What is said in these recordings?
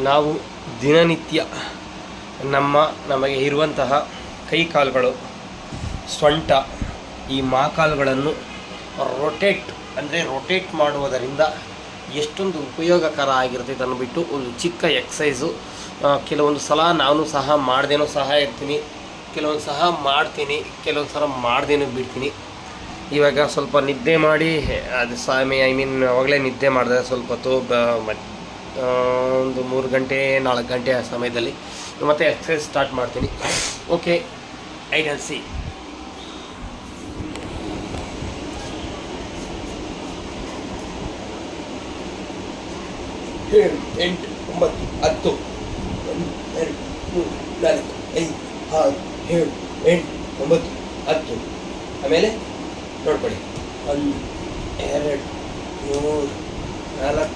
ನಾವು ದಿನನಿತ್ಯ ನಮಗೆ ಇರುವಂತಹ ಕೈ ಕಾಲುಗಳು, ಸೊಂಟ, ಈ ಮೊಣಕಾಲುಗಳನ್ನು ರೊಟೇಟ್ ಮಾಡುವುದರಿಂದ ಎಷ್ಟೊಂದು ಉಪಯೋಗಕರ ಆಗಿರ್ತೈತೆ ಅಂದ್ಬಿಟ್ಟು ಒಂದು ಚಿಕ್ಕ ಎಕ್ಸಸೈಸು. ಕೆಲವೊಂದು ಸಲ ನಾನು ಸಹ ಮಾಡ್ದೇನೋ ಸಹ ಇರ್ತೀನಿ, ಕೆಲವೊಂದು ಸಹ ಮಾಡ್ತೀನಿ, ಕೆಲವೊಂದು ಸಲ ಮಾಡ್ದೇನೋ ಬಿಡ್ತೀನಿ. ಇವಾಗ ಸ್ವಲ್ಪ ನಿದ್ದೆ ಮಾಡಿ ಅದು ಅವಾಗಲೇ ನಿದ್ದೆ ಮಾಡಿದೆ ಸ್ವಲ್ಪ ಹೊತ್ತು, ಒಂದು 3 ಗಂಟೆ 4 ಗಂಟೆ ಆ ಸಮಯದಲ್ಲಿ ಮತ್ತೆ ಎಕ್ಸಸೈಸ್ ಸ್ಟಾರ್ಟ್ ಮಾಡ್ತೀನಿ. Okay, I can see. 7, 8, 9, 10, 1, 2, 3, 4, 5, 6, 7, 8, 9, 10. ಆಮೇಲೆ ನೋಡ್ಕೊಳ್ಳಿ, 1, 2, 3, 4,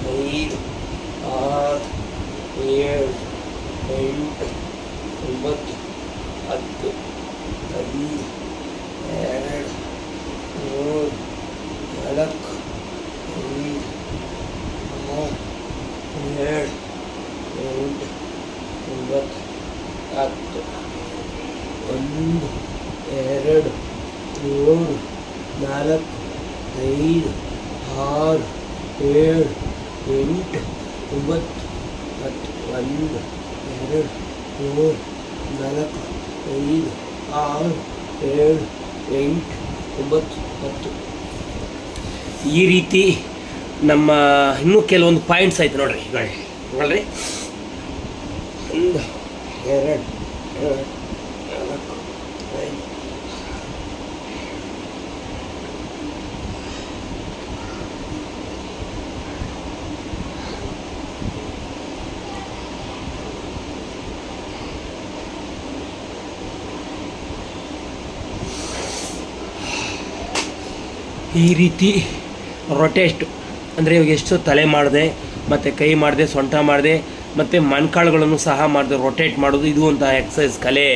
5, 6, 7, 8, 9, 10, 1, 2, 3, 4, 5, 7, 8, 9, 10, 1, 2, 3, 4, 5, 6, 7, 8, 9, 10, 1, 2, 3, 4, 5, 6, 7, 8, 9, 10. ಈ ರೀತಿ ನಮ್ಮ ಇನ್ನೂ ಕೆಲವೊಂದು ಪಾಯಿಂಟ್ಸ್ ಆಯ್ತು ನೋಡ್ರಿ. ನೋಡ್ರಿ, 1, 2, 3, 4, 5. ಈ ರೀತಿ ರೊಟೇಟ್ ಅಂದರೆ ಇವಾಗ ಎಷ್ಟು ತಲೆ ಮಾಡಿದೆ, ಮತ್ತು ಕೈ ಮಾಡಿದೆ, ಸೊಂಟ ಮಾಡಿದೆ, ಮತ್ತು ಮೊಣಕಾಳುಗಳನ್ನು ಸಹ ಮಾಡಿದೆ. ರೊಟೇಟ್ ಮಾಡೋದು ಇದು ಒಂದು ಎಕ್ಸಸೈಸ್ ಕಲೆ.